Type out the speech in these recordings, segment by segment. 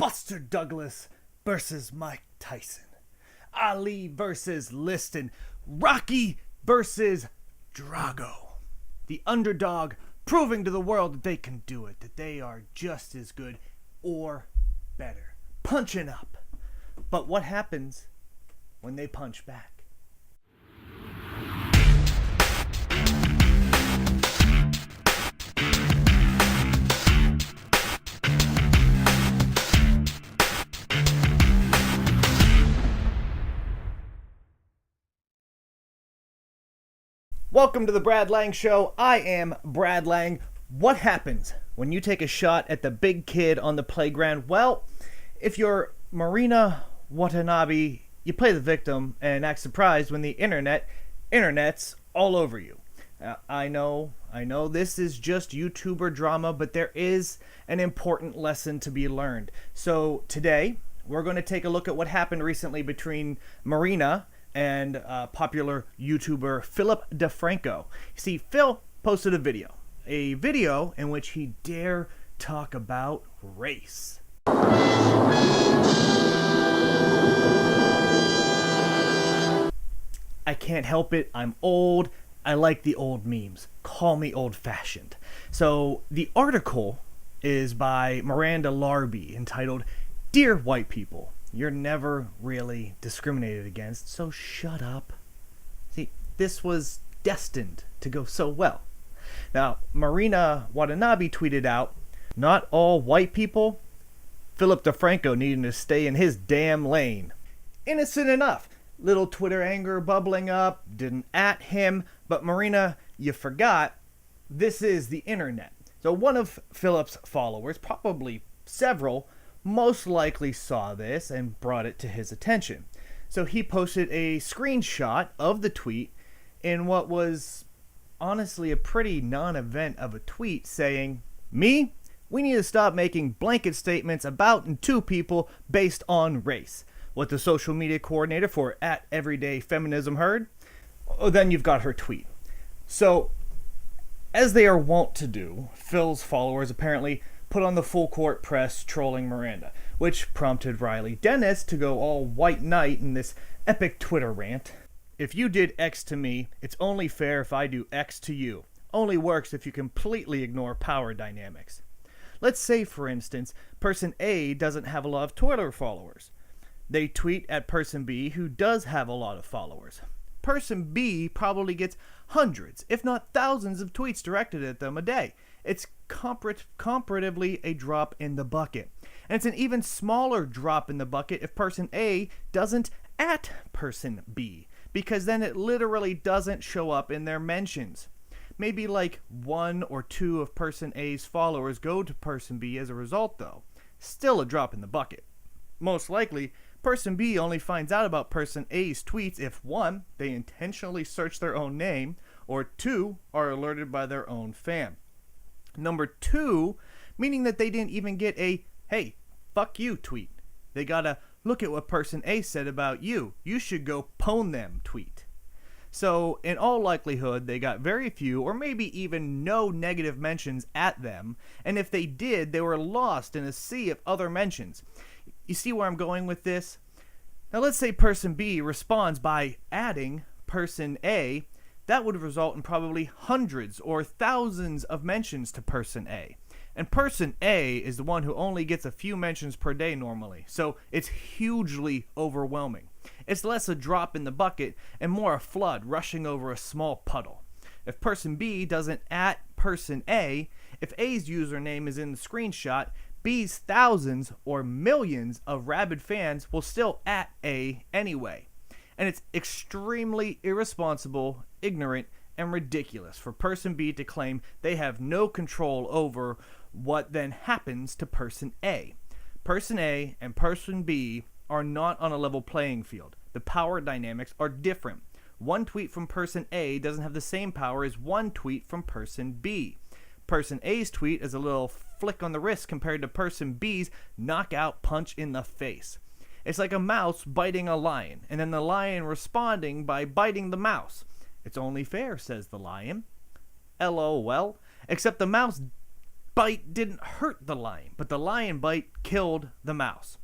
Buster Douglas versus Mike Tyson. Ali versus Liston. Rocky versus Drago. The underdog proving to the world that they can do it, that they are just as good or better. Punching up. But what happens when they punch back? Welcome to the Brad Lang Show. I am Brad Lang. What happens when you take a shot at the big kid on the playground? Well, if you're Marina Watanabe, you play the victim and act surprised when the internet's all over you. I know this is just YouTuber drama, but there is an important lesson to be learned. So today, we're going to take a look at what happened recently between Marina and popular YouTuber Philip DeFranco. See, Phil posted a video in which he dare talk about race. I can't help it. I'm old. I like the old memes. Call me old-fashioned. So the article is by Miranda Larby entitled, "Dear White People, You're never really discriminated against, so shut up." See, this was destined to go so well. Now, Marina Watanabe tweeted out, "Not all white people. Philip DeFranco needing to stay in his damn lane." Innocent enough. Little Twitter anger bubbling up, didn't at him, but Marina, you forgot, this is the internet. So one of Philip's followers, probably several, most likely saw this and brought it to his attention. So he posted a screenshot of the tweet in what was honestly a pretty non-event of a tweet saying, "Me? We need to stop making blanket statements about and to people based on race." What the social media coordinator for @EverydayFeminism heard? Oh, then you've got her tweet. So, as they are wont to do, Phil's followers apparently put on the full court press trolling Miranda, which prompted Riley Dennis to go all white knight in this epic Twitter rant. "If you did X to me, it's only fair if I do X to you. Only works if you completely ignore power dynamics. Let's say, for instance, person A doesn't have a lot of Twitter followers. They tweet at person B, who does have a lot of followers. Person B probably gets hundreds, if not thousands of tweets directed at them a day. It's comparatively a drop in the bucket. And it's an even smaller drop in the bucket if person A doesn't at person B, because then it literally doesn't show up in their mentions. Maybe like 1 or 2 of person A's followers go to person B as a result though. Still a drop in the bucket. Most likely, person B only finds out about person A's tweets if 1, they intentionally search their own name, or 2, are alerted by their own fan. Number 2, meaning that they didn't even get a, 'Hey, fuck you' tweet. They gotta look at what person A said about you. You should go pwn them tweet. So, in all likelihood, they got very few or maybe even no negative mentions at them, and if they did, they were lost in a sea of other mentions. You see where I'm going with this? Now let's say person B responds by adding person A. That would result in probably hundreds or thousands of mentions to person A. And person A is the one who only gets a few mentions per day normally, so it's hugely overwhelming. It's less a drop in the bucket and more a flood rushing over a small puddle. If person B doesn't at person A, if A's username is in the screenshot, B's thousands or millions of rabid fans will still at A anyway. And it's extremely irresponsible, ignorant, and ridiculous for person B to claim they have no control over what then happens to person A. Person A and person B are not on a level playing field. The power dynamics are different. One tweet from person A doesn't have the same power as one tweet from person B. Person A's tweet is a little flick on the wrist compared to person B's knockout punch in the face. It's like a mouse biting a lion, and then the lion responding by biting the mouse. It's only fair, says the lion. LOL. Except the mouse bite didn't hurt the lion, but the lion bite killed the mouse.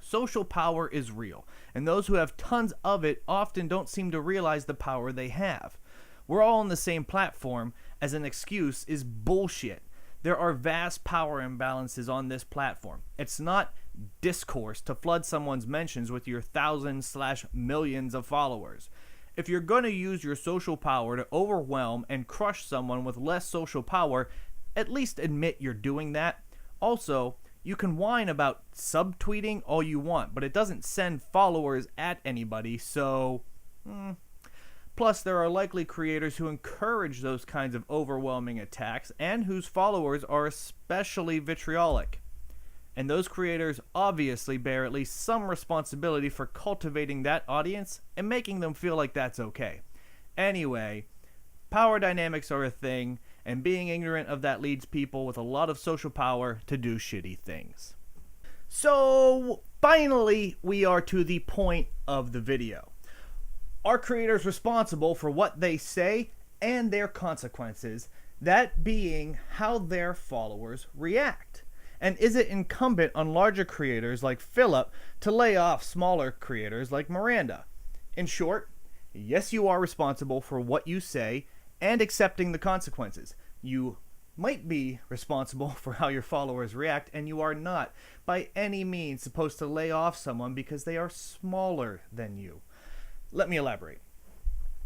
Social power is real, and those who have tons of it often don't seem to realize the power they have. We're all on the same platform as an excuse is bullshit. There are vast power imbalances on this platform. It's not discourse to flood someone's mentions with your thousands/millions of followers. If you're going to use your social power to overwhelm and crush someone with less social power, at least admit you're doing that. Also, you can whine about subtweeting all you want, but it doesn't send followers at anybody, so... Plus, there are likely creators who encourage those kinds of overwhelming attacks and whose followers are especially vitriolic. And those creators obviously bear at least some responsibility for cultivating that audience and making them feel like that's okay. Anyway, power dynamics are a thing, and being ignorant of that leads people with a lot of social power to do shitty things. So, finally, we are to the point of the video. Are creators responsible for what they say and their consequences, that being how their followers react? And is it incumbent on larger creators like Philip to lay off smaller creators like Miranda? In short, yes, you are responsible for what you say and accepting the consequences. You might be responsible for how your followers react, and you are not by any means supposed to lay off someone because they are smaller than you. Let me elaborate.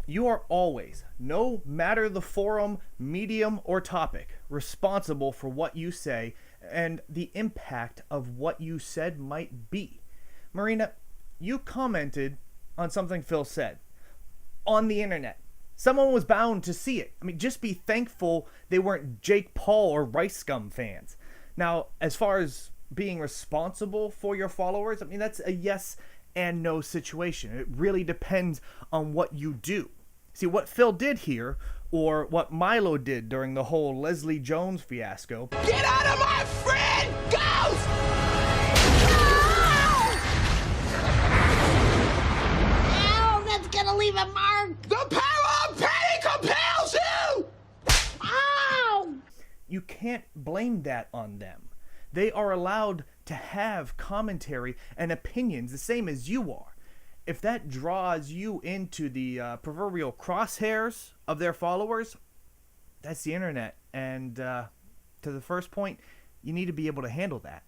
You are always, no matter the forum, medium, or topic, responsible for what you say and the impact of what you said might be. Marina, you commented on something Phil said on the internet. Someone was bound to see it. I mean, just be thankful they weren't Jake Paul or Rice Scum fans. Now, as far as being responsible for your followers, I mean, that's a yes and no situation. It really depends on what you do. See, what Phil did here, or what Milo did during the whole Leslie Jones fiasco. Get out of my friend ghost! Ow, that's gonna leave a mark. The power of panic compels you! Ow! You can't blame that on them. They are allowed to have commentary and opinions the same as you are. If that draws you into the proverbial crosshairs of their followers, that's the internet. And to the first point, you need to be able to handle that.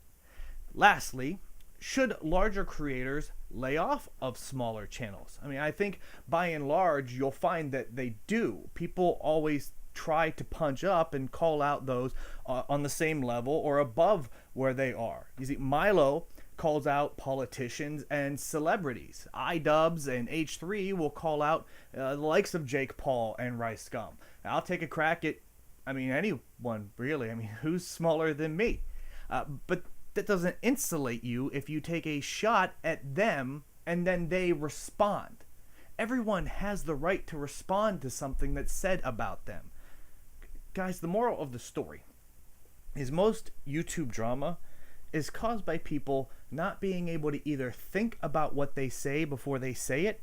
Lastly, should larger creators lay off of smaller channels? I mean, I think by and large, you'll find that they do. People always try to punch up and call out those on the same level or above where they are. You see, Milo calls out politicians and celebrities. iDubbbz and H3 will call out the likes of Jake Paul and Rice Scum. I'll take a crack at, anyone, really. Who's smaller than me? But that doesn't insulate you if you take a shot at them and then they respond. Everyone has the right to respond to something that's said about them. Guys, the moral of the story is most YouTube drama is caused by people not being able to either think about what they say before they say it,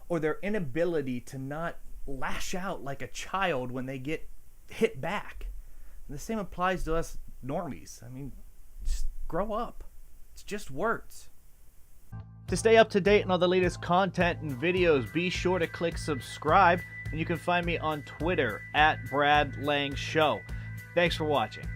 or their inability to not lash out like a child when they get hit back. And the same applies to us normies. Just grow up. It's just words. To stay up to date on all the latest content and videos, be sure to click subscribe, and you can find me on Twitter @BradLangShow. Thanks for watching.